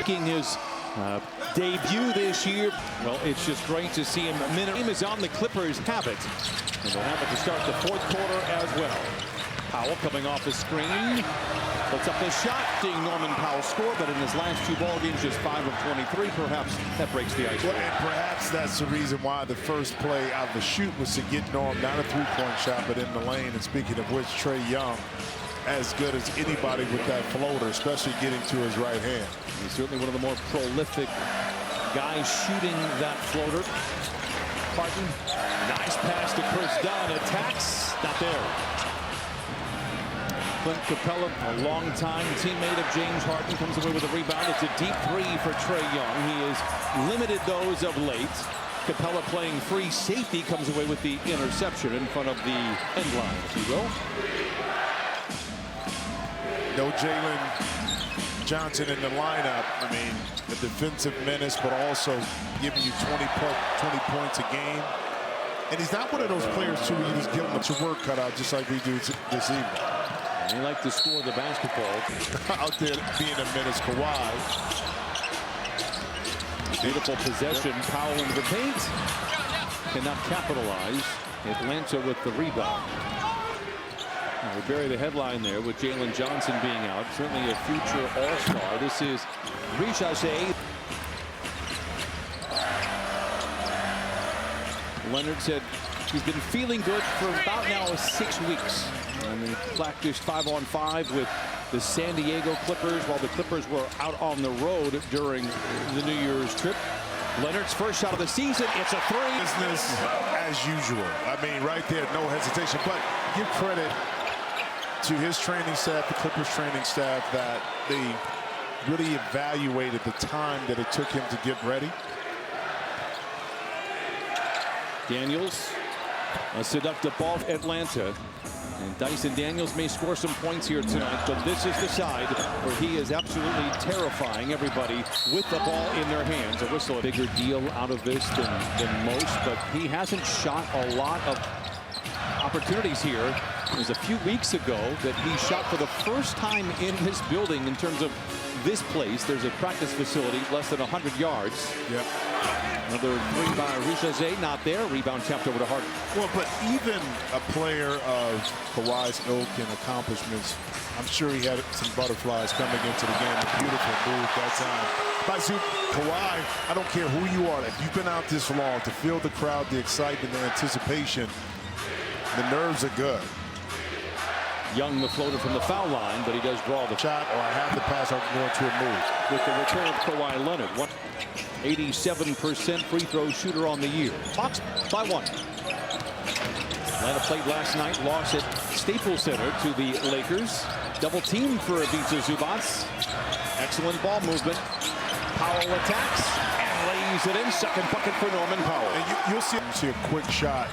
making his debut this year. Well, it's just great to see him. Team is on the Clippers' habit, and they'll have it to start the fourth quarter as well. Powell coming off the screen, puts up the shot. Seeing Norman Powell score, but in his last two ball games, just 5 of 23. Perhaps that breaks the ice. Well, and perhaps that's the reason why the first play out of the shoot was to get Norm not a three-point shot, but in the lane. And speaking of which, Trae Young, as good as anybody with that floater, especially getting to his right hand. He's certainly one of the more prolific guys shooting that floater. Harden, nice pass to Chris Dunn, attacks, not there. Clint Capella, a longtime teammate of James Harden, comes away with a rebound. It's a deep three for Trae Young. He has limited those of late. Capella playing free safety comes away with the interception in front of the end line, if you will. No Jalen Johnson in the lineup. I mean, a defensive menace, but also giving you 20 points a game. And he's not one of those players, too, where you just give him your work cut out, just like we do this evening. They like to score the basketball. Out there being a menace, Kawhi. Beautiful possession. Powell into the paint. Cannot capitalize. Atlanta with the rebound. We bury the headline there with Jalen Johnson being out. Certainly a future all-star. This is Richase. Leonard said he's been feeling good for about now 6 weeks. And they practiced 5-on-5 with the San Diego Clippers while the Clippers were out on the road during the New Year's trip. Leonard's first shot of the season. It's a three. Business as usual. I mean, right there, no hesitation. But give credit to his training staff, the Clippers training staff, that they really evaluated the time that it took him to get ready. Daniels, a seductive ball for Atlanta. And Dyson Daniels may score some points here tonight, but this is the side where he is absolutely terrifying everybody with the ball in their hands. A whistle, a bigger deal out of this than most, but he hasn't shot a lot of opportunities here. It was a few weeks ago that he shot for the first time in this building in terms of this place. There's a practice facility less than 100 yards. Yep. Another three by Richase, not there. Rebound tapped over to Harden. Well, but even a player of Kawhi's ilk and accomplishments, I'm sure he had some butterflies coming into the game. A beautiful move that time by Kawhi. I don't care who you are. If you've been out this long, to feel the crowd, the excitement, the anticipation, the nerves are good. Young, the floater from the foul line, but he does draw the shot, or I have the pass, I'm going to a move. With the return of Kawhi Leonard, 87% free throw shooter on the year. Hawks by 1. Atlanta played last night, lost at Staples Center to the Lakers. Double team for Ivica Zubac. Excellent ball movement. Powell attacks and lays it in. Second bucket for Norman Powell. And you'll see a quick shot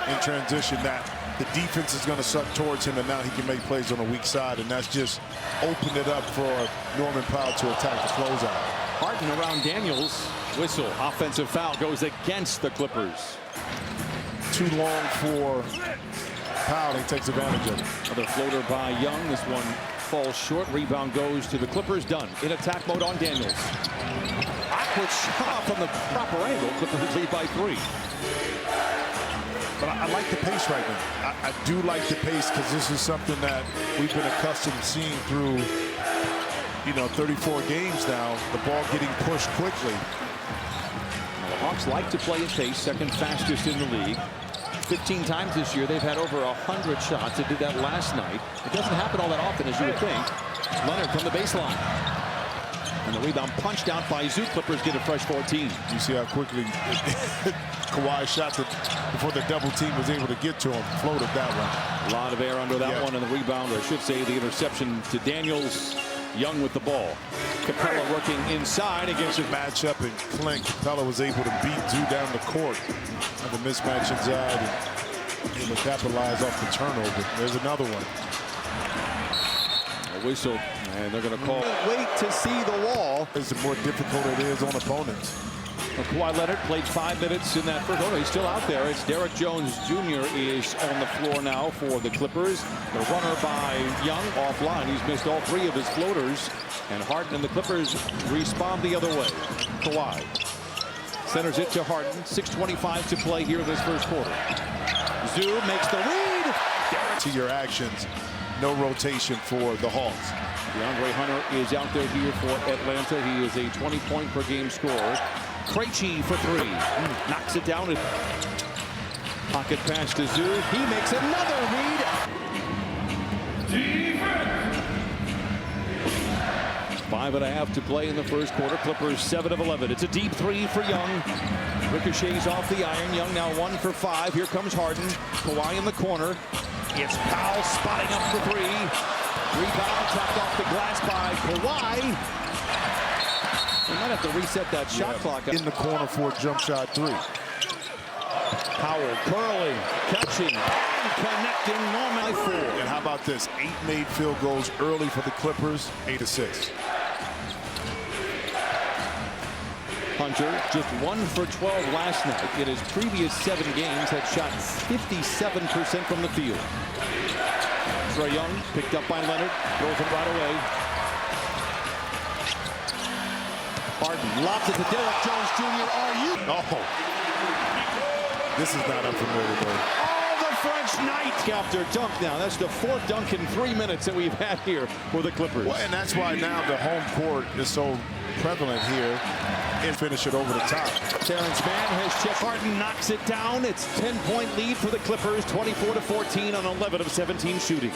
in transition that the defense is going to suck towards him, and now he can make plays on the weak side, and that's just opened it up for Norman Powell to attack the closeout. Harden around Daniels. Whistle. Offensive foul goes against the Clippers. Too long for Powell. He takes advantage of it. Another floater by Young. This one falls short. Rebound goes to the Clippers. Dunn in attack mode on Daniels. Awkward shot from the proper angle. Clippers lead by 3. But I like the pace right now. I do like the pace, because this is something that we've been accustomed to seeing through, 34 games now. The ball getting pushed quickly. Well, the Hawks like to play at pace, second fastest in the league. 15 times this year, they've had over 100 shots. They did that last night. It doesn't happen all that often, as you would think. Leonard from the baseline. And the rebound punched out by Zoo. Clippers get a fresh 14. You see how quickly Kawhi shot before the double team was able to get to him. Floated that one. A lot of air under that one, and the rebound, or I should say the interception to Daniels. Young with the ball. Capella working inside against a matchup, and Clint Capella was able to beat Zoo down the court. And the mismatch inside, and able to capitalize off the turnover. There's another one. A whistle, and they're going to call. Wait to see the wall. The more difficult it is on opponents. Well, Kawhi Leonard played 5 minutes in that first. Oh, no, he's still out there. It's Derek Jones Jr. is on the floor now for the Clippers. The runner by Young offline. He's missed all 3 of his floaters. And Harden and the Clippers respond the other way. Kawhi centers it to Harden. 6:25 to play here in this first quarter. Zoo makes the read. To your actions, no rotation for the Hawks. DeAndre Hunter is out there here for Atlanta. He is a 20-point per game scorer. Krejci for 3. Knocks it down. Pocket pass to Zoo. He makes another read. Defense. 5.5 to play in the first quarter. Clippers 7 of 11. It's a deep 3 for Young. Ricochets off the iron. Young now 1 for 5. Here comes Harden. Kawhi in the corner. It's Powell spotting up for 3. Rebound tapped off the glass by Kawhi. We might have to reset that shot clock. In the corner for a jump shot 3. Powell curling, catching, connecting. Norman 4. And how about this? 8 made field goals early for the Clippers. 8 assists. Hunter just 1 for 12 last night. In his previous 7 games, had shot 57% from the field. Trae Young picked up by Leonard, throws it right away. Harden lobs it to Derek Jones Jr. Are you? Oh, this is not unfamiliar, though. Oh, the French Knight after dunk now. That's the 4th dunk in 3 minutes that we've had here for the Clippers. Well, and that's why now the home court is so prevalent here. And finish it over the top. Terrence Mann has checked. Harden knocks it down. It's 10-point lead for the Clippers, 24-14 on 11 of 17 shooting.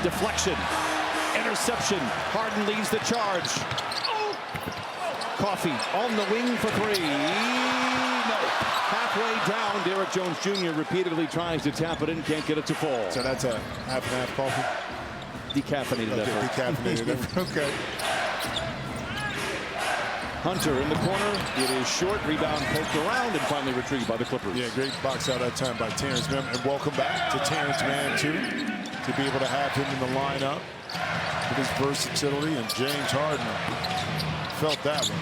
Deflection, interception. Harden leads the charge. Coffee on the wing for 3. No. Halfway down, Derek Jones Jr. repeatedly tries to tap it in, can't get it to fall. So that's a half and half coffee? Decaffeinated effort. Decaffeinated effort. Okay. Hunter in the corner. It is short. Rebound poked around and finally retrieved by the Clippers. Yeah, great box out that time by Terrence Mann. And welcome back to Terrence Mann, too. To be able to have him in the lineup with his versatility. And James Harden felt that one.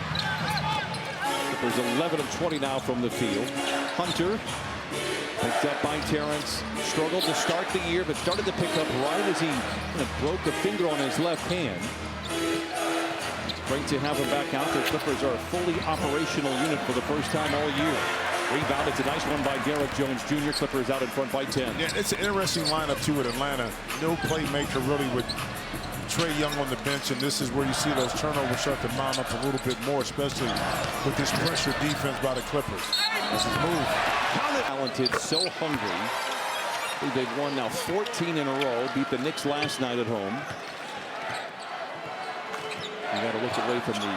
Clippers 11 of 20 now from the field. Hunter picked up by Terrence. Struggled to start the year, but started to pick up right as he kind of broke a finger on his left hand. Great to have him back out there. Clippers are a fully operational unit for the first time all year. Rebound. It's a nice one by Derek Jones Jr. Clippers out in front by 10. Yeah, it's an interesting lineup, too, at Atlanta. No playmaker really with Trae Young on the bench, and this is where you see those turnovers start to mount up a little bit more, especially with this pressure defense by the Clippers. This is move. Talented, so hungry. They've won now 14 in a row. Beat the Knicks last night at home. You got to look away from the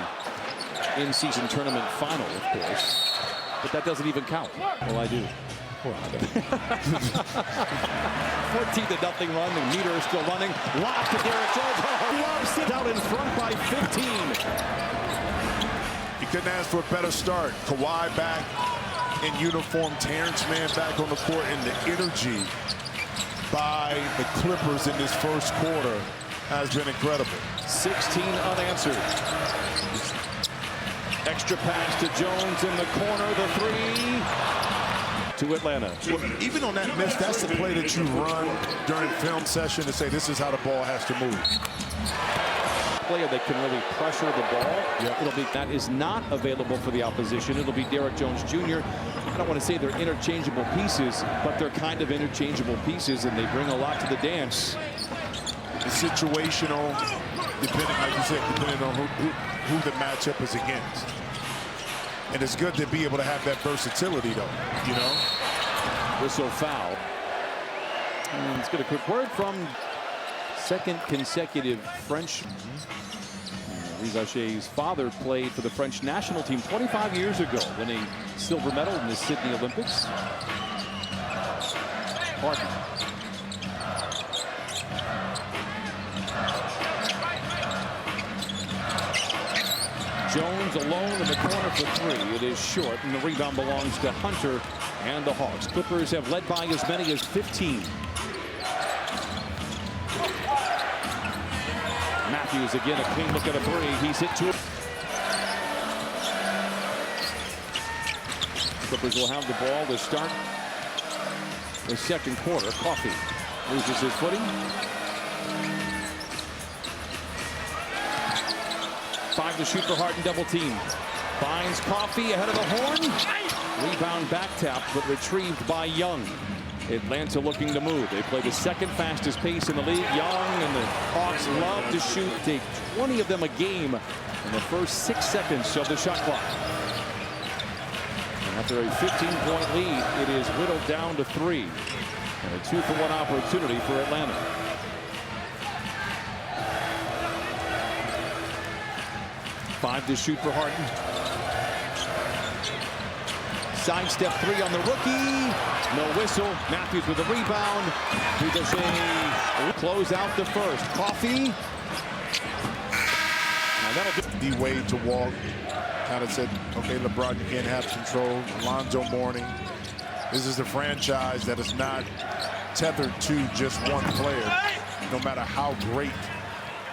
in-season tournament final, of course. But that doesn't even count. Well, I do. 14-0 run. The meter is still running. Lob to Derek Jones. Loves it out in front by 15. You couldn't ask for a better start. Kawhi back in uniform. Terrence Mann back on the court. And the energy by the Clippers in this first quarter has been incredible. 16 unanswered. Extra pass to Jones in the corner. The 3 to Atlanta. Well, even on that miss, that's the play that you run during film session to say this is how the ball has to move. Player that can really pressure the ball. Yep. It'll be that is not available for the opposition. It'll be Derek Jones Jr. I don't want to say they're interchangeable pieces, but they're kind of interchangeable pieces, and they bring a lot to the dance. The situational, depending, like you said, depending on who the matchup is against. And it's good to be able to have that versatility, though, you know? Whistle foul. And let's get a quick word from second consecutive French. Rizachet's father played for the French national team 25 years ago, winning silver medal in the Sydney Olympics. Harden. Jones alone in the corner for 3. It is short, and the rebound belongs to Hunter and the Hawks. Clippers have led by as many as 15. Matthews again, a clean look at a 3. He's hit 2. Clippers will have the ball to start the second quarter. Coffee loses his footing. 5 to shoot for Harden, double team. Finds Coffee ahead of the horn. Rebound back tap, but retrieved by Young. Atlanta looking to move. They play the second fastest pace in the league. Young and the Hawks love to shoot. Take 20 of them a game in the first 6 seconds of the shot clock. And after a 15-point lead, it is whittled down to 3. And a 2-for-1 opportunity for Atlanta. Five to shoot for Harden. Sidestep 3 on the rookie. No whistle. Matthews with a rebound. Close out the first. Coffee. And that'll D Wade to walk. Kind of said, okay, LeBron, you can't have control. Alonzo Mourning. This is a franchise that is not tethered to just one player, no matter how great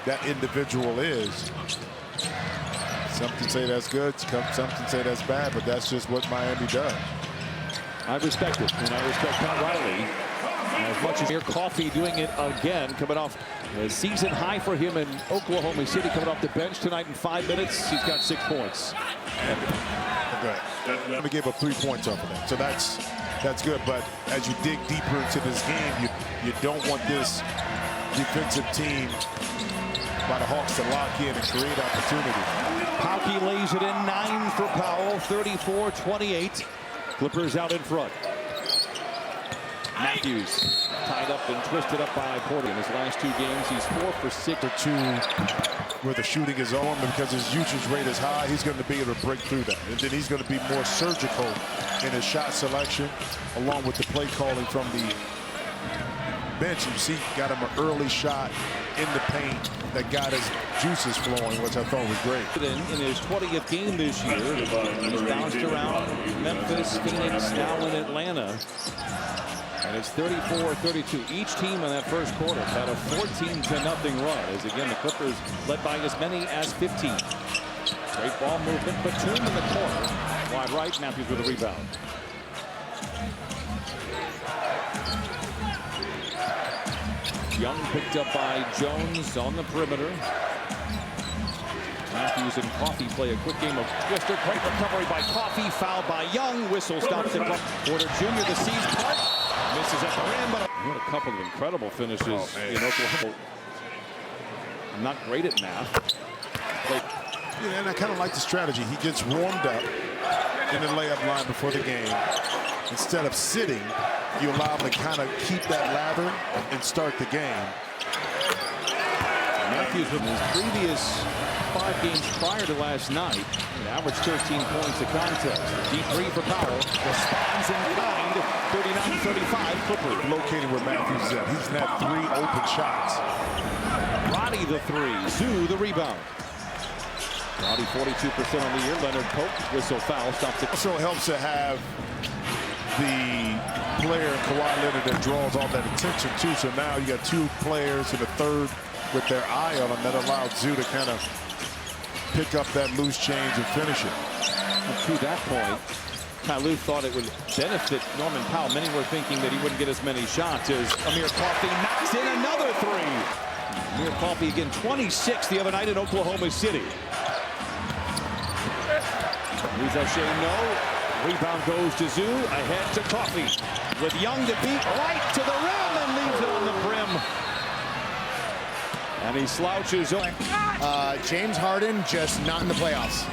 that individual is. Some can say that's good, some can say that's bad, but that's just what Miami does. I respect it, and I respect Pat Riley as much as here. Coffee doing it again, coming off a season high for him in Oklahoma City, coming off the bench tonight in 5 minutes. He's got 6 points. Okay. Let me give up 3 points off of that, so that's good. But as you dig deeper into this game, you don't want this defensive team by the Hawks to lock in and create opportunity. Pauke lays it in, 9 for Powell, 34-28. Clippers out in front. Matthews tied up and twisted up by Porter. In his last 2 games, he's 4 for 6 or 2 where the shooting is on, because his usage rate is high. He's going to be able to break through that. And then he's going to be more surgical in his shot selection, along with the play calling from the bench. You see, got him an early shot in the paint that got his juices flowing, which I thought was great. In his 20th game this year, he's bounced around Memphis, Phoenix, now in Atlanta. And it's 34-32. Each team in that first quarter had a 14-0 run, as again the Clippers led by as many as 15. Great ball movement. Batum in the corner. Wide right, Matthews with a rebound. Young picked up by Jones on the perimeter. Matthews and Coffee play a quick game of twister. Great recovery by Coffee. Fouled by Young. Whistle stops the clock. Porter Jr. the sees part. Misses at the rim, but what a couple of incredible finishes in Oklahoma. Not great at math. Yeah, and I kind of like the strategy. He gets warmed up in the layup line before the game. Instead of sitting, you allow him to kind of keep that lather and start the game. Matthews, with his previous 5 games prior to last night, averaged 13 points a contest. Deep 3 for Powell. Responds in kind. 39-35 Clippers. Located where Matthews is at. He's had 3 open shots. Roddy the 3. Zoo the rebound. Roddy 42% on the year. Leonard Pope whistle foul. Stops it. Also helps to have the player Kawhi Leonard that draws all that attention too. So now you got 2 players in the third with their eye on him. That allowed Zoo to kind of pick up that loose change and finish it. And to that point, Tyloo thought it would benefit Norman Powell. Many were thinking that he wouldn't get as many shots as Amir Coffey knocks in another 3. Amir Coffey again, 26 the other night in Oklahoma City. Rizache, no. Rebound goes to Zoo. Ahead to Coffey. With Young to beat right to the rim and leaves it on the brim. And he slouches up. James Harden just not in the playoffs.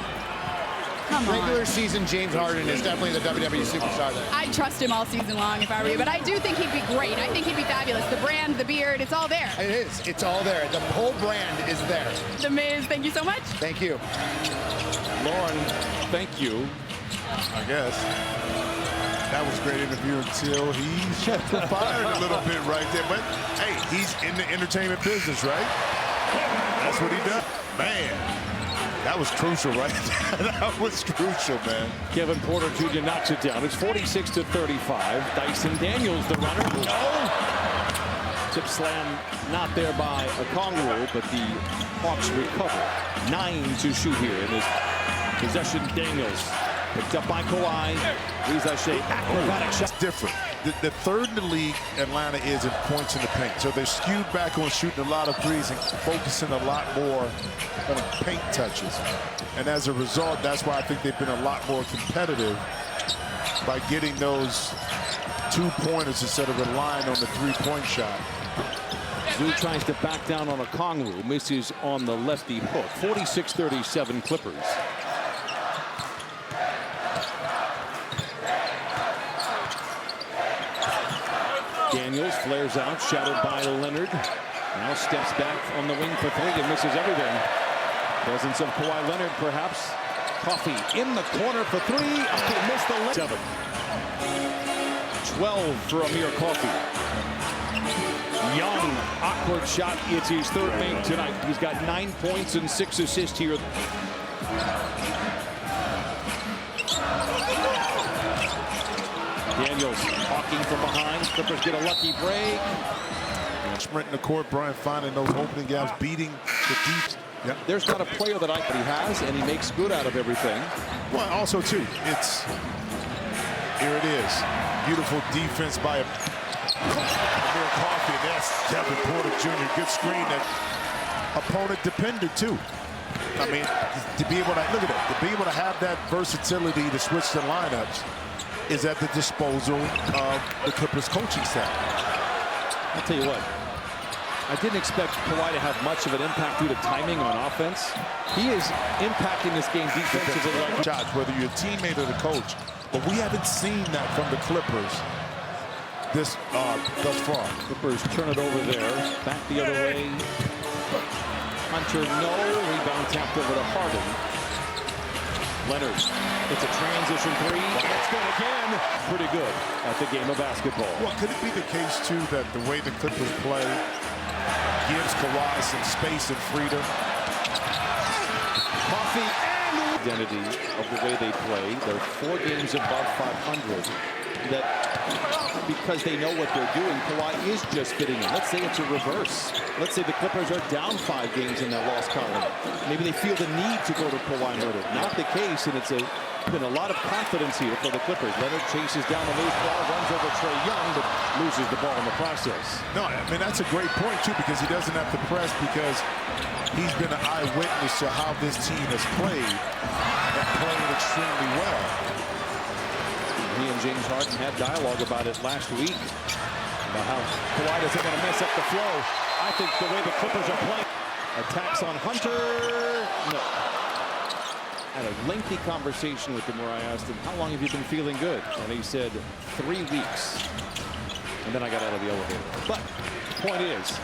Come on. Regular season James Harden is definitely the WWE superstar there. I'd trust him all season long if I were you, but I do think he'd be great. I think he'd be fabulous. The brand, the beard, it's all there. It is. It's all there. The whole brand is there. The Miz, thank you so much. Thank you. Lauren, thank you. I guess. That was a great interview until he fired a little bit right there. But, hey, he's in the entertainment business, right? That's what he does. Man, that was crucial, right? That was crucial, man. Kevin Porter Jr. knocks it down. It's 46-35. Dyson Daniels, the runner. No! Tip slam not there by Okongwu, but the Hawks recover. 9 to shoot here in this possession. Daniels Picked up by Kawhi. Rizache, acrobatic shot. It's different. The third in the league, Atlanta is in points in the paint. So they're skewed back on shooting a lot of threes and focusing a lot more on paint touches. And as a result, that's why I think they've been a lot more competitive by getting those 2-pointers instead of relying on the 3-point shot. Zoo tries to back down on a Kongwu, misses on the lefty hook. 46-37 Clippers. Daniels flares out, shadowed by Leonard. Now steps back on the wing for three and misses everything. Presence of Kawhi Leonard, perhaps. Coffee in the corner for three. Okay, missed the 7. 12 for Amir Coffee. Young, awkward shot. It's his third make tonight. He's got 9 points and 6 assists here. Daniels hawking from behind. Clippers get a lucky break. Sprinting the court, Brian finding those opening gaps, beating the deep. Yep. There's not a player that he has, and he makes good out of everything. Well, also, too, here it is. Beautiful defense by Amir Coffee. That's Kevin Porter Jr. Good screen. That opponent depended, too. I mean, to be able to, look at it, to be able to have that versatility to switch the lineups is at the disposal of the Clippers coaching staff. I'll tell you what, I didn't expect Kawhi to have much of an impact due to timing on offense. He is impacting this game defensively. Shots, whether you're a teammate or the coach, but we haven't seen that from the Clippers thus far. Clippers turn it over there, back the other way. Hunter, no. Rebound tapped over to Harden. Leonard, it's a transition three. That's good again. Pretty good at the game of basketball. Well, could it be the case, too, that the way the Clippers play gives Kawhi some space and freedom? Coffee and identity of the way they play. They're 4 games above 500. That because they know what they're doing, Kawhi is just fitting in. Let's say it's a reverse. Let's say the Clippers are down 5 games in that loss column. Maybe they feel the need to go to Kawhi Leonard. Not the case, and it's been a lot of confidence here for the Clippers. Leonard chases down the loose ball, runs over Trae Young, but loses the ball in the process. No, I mean, that's a great point, too, because he doesn't have to press because he's been an eyewitness to how this team has played and played extremely well. He and James Harden had dialogue about it last week, about how Kawhi doesn't want to mess up the flow. I think the way the Clippers are playing. Attacks on Hunter. No. Had a lengthy conversation with him where I asked him, how long have you been feeling good? And he said, 3 weeks. And then I got out of the elevator. But the point is,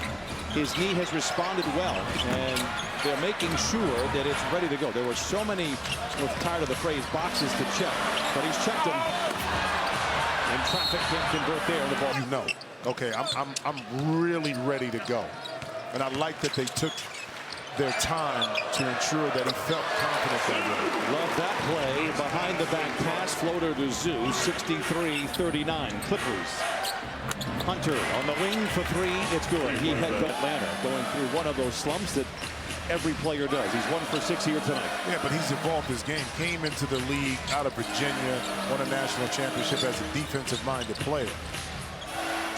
his knee has responded well, and they're making sure that it's ready to go. There were so many, we're tired of the phrase, boxes to check, but he's checked them. And traffic can't convert there in the ball. You know, okay, I'm really ready to go. And I like that they took their time to ensure that he felt confident that way. Love that play. Behind the back pass, floater to Zoo, 63-39 Clippers. Hunter on the wing for 3. It's good. He had Atlanta going through one of those slumps that every player does. He's 1 for 6 here tonight. Yeah, but he's evolved his game. Came into the league out of Virginia, won a national championship as a defensive-minded player.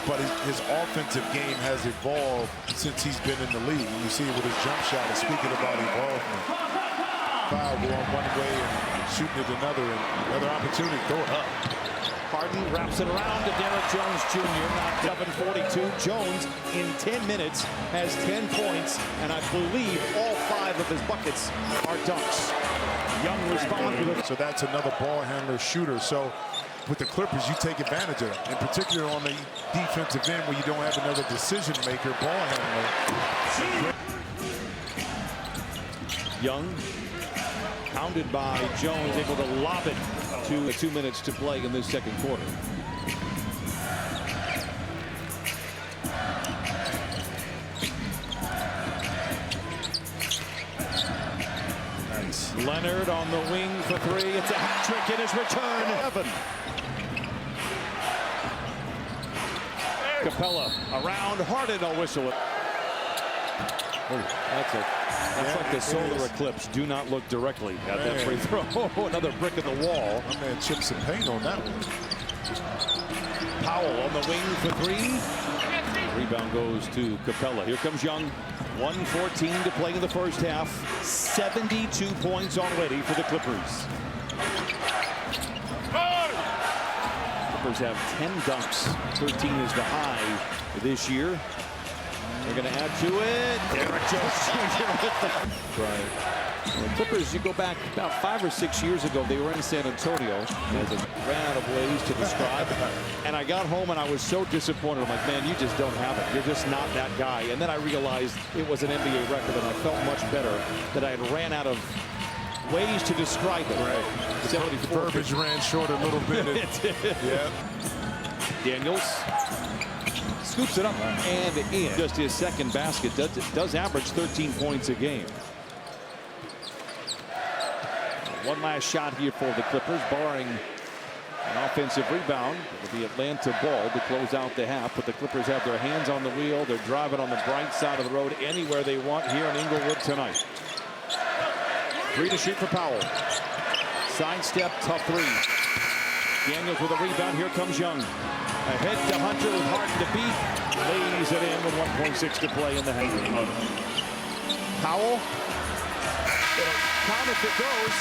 But his offensive game has evolved since he's been in the league. And you see it with his jump shot. And speaking about evolvement, foul going one way and shooting it another, and another opportunity, throw it up. Harden wraps it around to Derrick Jones Jr. Knocked up in 42. Jones, in 10 minutes, has 10 points, and I believe all 5 of his buckets are dunks. Young responds with it. So that's another ball handler shooter. So with the Clippers, you take advantage of it, in particular on the defensive end where you don't have another decision maker, ball handler. Young, pounded by Jones, able to lob it to 2 minutes to play in this second quarter. Nice. Leonard on the wing for 3. It's a hat trick in his return. Evan. Capella around. Harden, a whistle. That's like the solar eclipse. Do not look directly at that free throw. Another brick in the wall. My man chipped some paint on that one. Powell on the wing for three. Rebound goes to Capella. Here comes Young. 1:14 to play in the first half. 72 points already for the Clippers. Clippers have 10 dunks. 13 is the high this year. They're going to add to it. Derek Jones. The Clippers, you go back about 5 or 6 years ago, they were in San Antonio. As a ran out of ways to describe. And I got home and I was so disappointed. I'm like, man, you just don't have it. You're just not that guy. And then I realized it was an NBA record, and I felt much better that I had ran out of ways to describe it. Right. The 74. verbiage ran short a little bit. Yeah. Daniels scoops it up and in. Just his second basket. Does average 13 points a game. One last shot here for the Clippers, barring an offensive rebound. It'll be Atlanta ball to close out the half, but the Clippers have their hands on the wheel. They're driving on the bright side of the road anywhere they want here in Inglewood tonight. 3 to shoot for Powell. Sidestep, tough three. Daniels with a rebound. Here comes Young. Ahead to Hunter with Harden to beat. Lays it in with 1.6 to play in the half. Powell. It'll count if it goes.